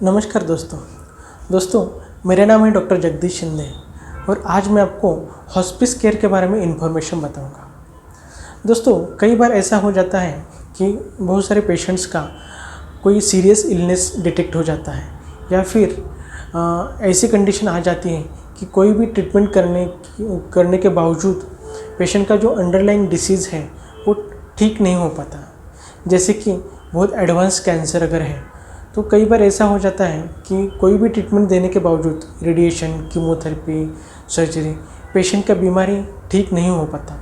नमस्कार दोस्तों मेरा नाम है डॉक्टर जगदीश शिंदे और आज मैं आपको हॉस्पिस केयर के बारे में इन्फॉर्मेशन बताऊंगा। दोस्तों कई बार ऐसा हो जाता है कि बहुत सारे पेशेंट्स का कोई सीरियस इलनेस डिटेक्ट हो जाता है या फिर ऐसी कंडीशन आ जाती है कि कोई भी ट्रीटमेंट करने के बावजूद पेशेंट का जो अंडरलाइंग डिसीज़ है वो ठीक नहीं हो पाता। जैसे कि बहुत एडवांस कैंसर अगर है तो कई बार ऐसा हो जाता है कि कोई भी ट्रीटमेंट देने के बावजूद रेडिएशन, कीमोथेरेपी, सर्जरी पेशेंट का बीमारी ठीक नहीं हो पाता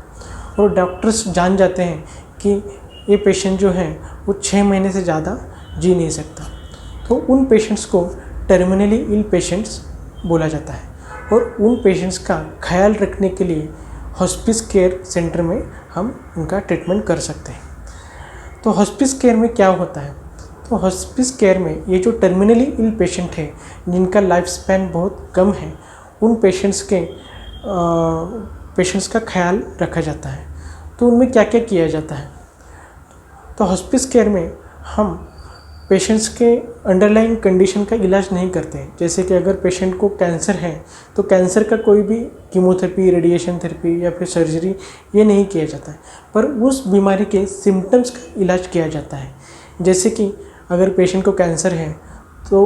और डॉक्टर्स जान जाते हैं कि ये पेशेंट जो है वो 6 महीने से ज़्यादा जी नहीं सकता। तो उन पेशेंट्स को टर्मिनली इल पेशेंट्स बोला जाता है और उन पेशेंट्स का ख्याल रखने के लिए हॉस्पिस केयर सेंटर में हम उनका ट्रीटमेंट कर सकते हैं। तो हॉस्पिस केयर में क्या होता है? तो हॉस्पिस केयर में ये जो टर्मिनली इल पेशेंट है जिनका लाइफ स्पैन बहुत कम है उन पेशेंट्स का ख्याल रखा जाता है। तो उनमें क्या क्या किया जाता है? तो हॉस्पिस केयर में हम पेशेंट्स के अंडरलाइंग कंडीशन का इलाज नहीं करते हैं। जैसे कि अगर पेशेंट को कैंसर है तो कैंसर का कोई भी कीमोथेरेपी, रेडिएशन थेरेपी या फिर सर्जरी ये नहीं किया जाता है, पर उस बीमारी के सिम्टम्स का इलाज किया जाता है। जैसे कि अगर पेशेंट को कैंसर है तो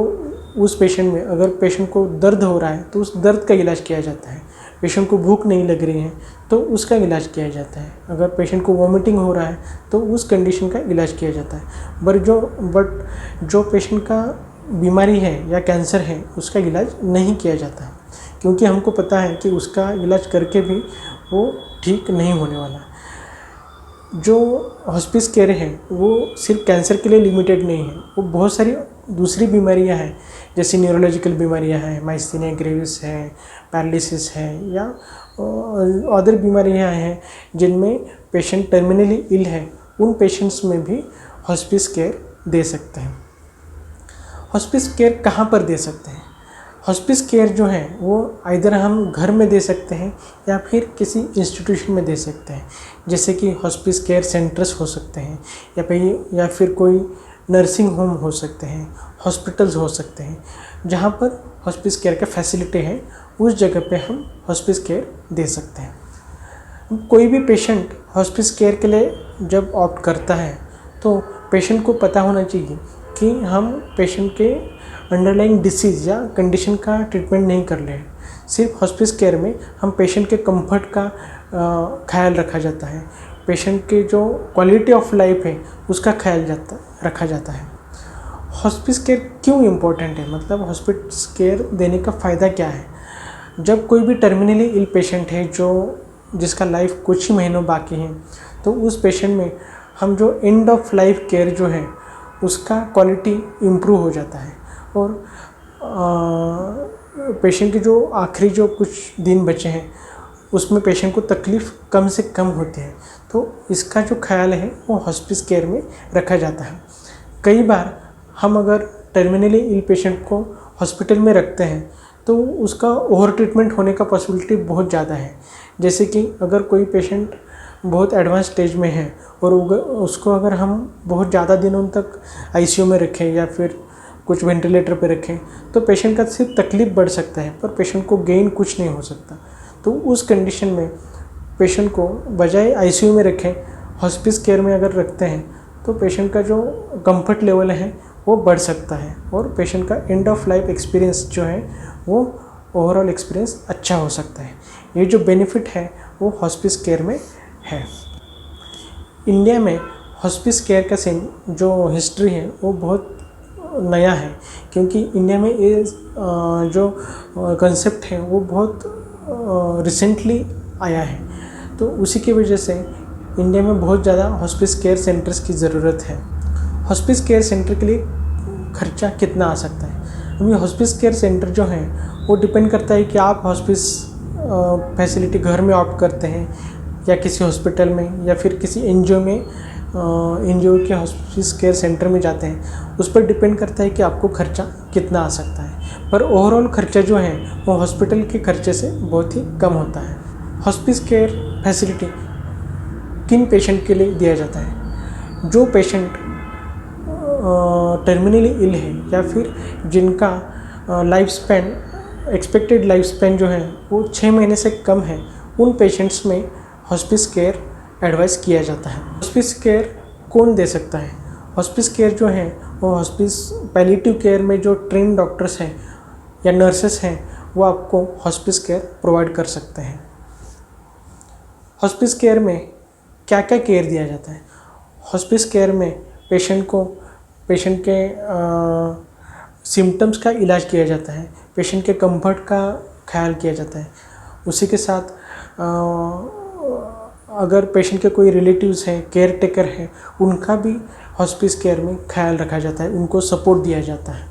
उस पेशेंट में अगर पेशेंट को दर्द हो रहा है तो उस दर्द का इलाज किया जाता है। पेशेंट को भूख नहीं लग रही है तो उसका इलाज किया जाता है। अगर पेशेंट को वॉमिटिंग हो रहा है तो उस कंडीशन का इलाज किया जाता है। बट जो पेशेंट का बीमारी है या कैंसर है उसका इलाज नहीं किया जाता है, क्योंकि हमको पता है कि उसका इलाज करके भी वो ठीक नहीं होने वाला। जो हॉस्पिस केयर है वो सिर्फ कैंसर के लिए लिमिटेड नहीं है, वो बहुत सारी दूसरी बीमारियां हैं जैसे न्यूरोलॉजिकल बीमारियां हैं, माइस्थीनिया ग्रेविस है, पैरालिसिस है या अदर बीमारियां हैं जिनमें पेशेंट टर्मिनली इल है। उन पेशेंट्स में भी हॉस्पिस केयर दे सकते हैं। हॉस्पिस केयर कहाँ पर दे सकते हैं? हॉस्पिस केयर जो है वो आइदर हम घर में दे सकते हैं या फिर किसी इंस्टीट्यूशन में दे सकते हैं, जैसे कि हॉस्पिस केयर सेंटर्स हो सकते हैं या फिर कोई नर्सिंग होम हो सकते हैं, हॉस्पिटल्स हो सकते हैं। जहाँ पर हॉस्पिस केयर का फैसिलिटी है उस जगह पे हम हॉस्पिस केयर दे सकते हैं। कोई भी पेशेंट हॉस्पिस केयर के लिए जब ऑप्ट करता है तो पेशेंट को पता होना चाहिए कि हम पेशेंट के अंडरलाइंग डिसीज़ या कंडीशन का ट्रीटमेंट नहीं कर रहे हैं। सिर्फ हॉस्पिस केयर में हम पेशेंट के कंफर्ट का ख्याल रखा जाता है, पेशेंट के जो क्वालिटी ऑफ लाइफ है उसका ख्याल रखा जाता है। हॉस्पिस केयर क्यों इम्पोर्टेंट है, मतलब हॉस्पिस केयर देने का फ़ायदा क्या है? जब कोई भी टर्मिनली इल पेशेंट है जिसका लाइफ कुछ ही महीनों बाकी हैं तो उस पेशेंट में हम जो एंड ऑफ लाइफ केयर जो है उसका क्वालिटी इम्प्रूव हो जाता है और पेशेंट के जो आखिरी जो कुछ दिन बचे हैं उसमें पेशेंट को तकलीफ़ कम से कम होती है। तो इसका जो ख्याल है वो हॉस्पिस केयर में रखा जाता है। कई बार हम अगर टर्मिनली इल पेशेंट को हॉस्पिटल में रखते हैं तो उसका ओवर ट्रीटमेंट होने का पॉसिबिलिटी बहुत ज़्यादा है। जैसे कि अगर कोई पेशेंट बहुत एडवांस स्टेज में है और उसको अगर हम बहुत ज़्यादा दिनों तक आईसीयू में रखें या फिर कुछ वेंटिलेटर पे रखें तो पेशेंट का सिर्फ तकलीफ़ बढ़ सकता है पर पेशेंट को गेन कुछ नहीं हो सकता। तो उस कंडीशन में पेशेंट को बजाय आईसीयू में रखें हॉस्पिस केयर में अगर रखते हैं तो पेशेंट का जो कंफर्ट लेवल है वो बढ़ सकता है और पेशेंट का एंड ऑफ लाइफ एक्सपीरियंस जो है वो ओवरऑल एक्सपीरियंस अच्छा हो सकता है। ये जो बेनिफिट है वो हॉस्पिस केयर में है। इंडिया में हॉस्पिस केयर का जो हिस्ट्री है वो बहुत नया है, क्योंकि इंडिया में ये जो कंसेप्ट है वो बहुत रिसेंटली आया है। तो उसी की वजह से इंडिया में बहुत ज़्यादा हॉस्पिस केयर सेंटर्स की ज़रूरत है। हॉस्पिस केयर सेंटर के लिए खर्चा कितना आ सकता है? अभी हॉस्पिस केयर सेंटर जो है वो डिपेंड करता है कि आप हॉस्पिस फैसिलिटी घर में ऑप्ट करते हैं या किसी हॉस्पिटल में या फिर किसी एनजीओ के हॉस्पिस केयर सेंटर में जाते हैं। उस पर डिपेंड करता है कि आपको खर्चा कितना आ सकता है, पर ओवरऑल खर्चा जो है वो हॉस्पिटल के खर्चे से बहुत ही कम होता है। हॉस्पिस केयर फैसिलिटी किन पेशेंट के लिए दिया जाता है? जो पेशेंट टर्मिनली इल है या फिर जिनका life span expected life span जो है वो 6 महीने से कम है, उन पेशेंट्स में हॉस्पिस केयर एडवाइस किया जाता है। हॉस्पिस केयर कौन दे सकता है? हॉस्पिस केयर जो है वो हॉस्पिस पैलिएटिव केयर में जो ट्रेन डॉक्टर्स हैं या नर्सेस हैं वो आपको हॉस्पिस केयर प्रोवाइड कर सकते हैं। हॉस्पिस केयर में क्या क्या केयर दिया जाता है? हॉस्पिस केयर में पेशेंट के सिम्टम्स का इलाज किया जाता है, पेशेंट के कंफर्ट का ख्याल किया जाता है। उसी के साथ अगर पेशेंट के कोई रिलेटिव्स हैं, केयर टेकर हैं, उनका भी हॉस्पिस केयर में ख्याल रखा जाता है, उनको सपोर्ट दिया जाता है।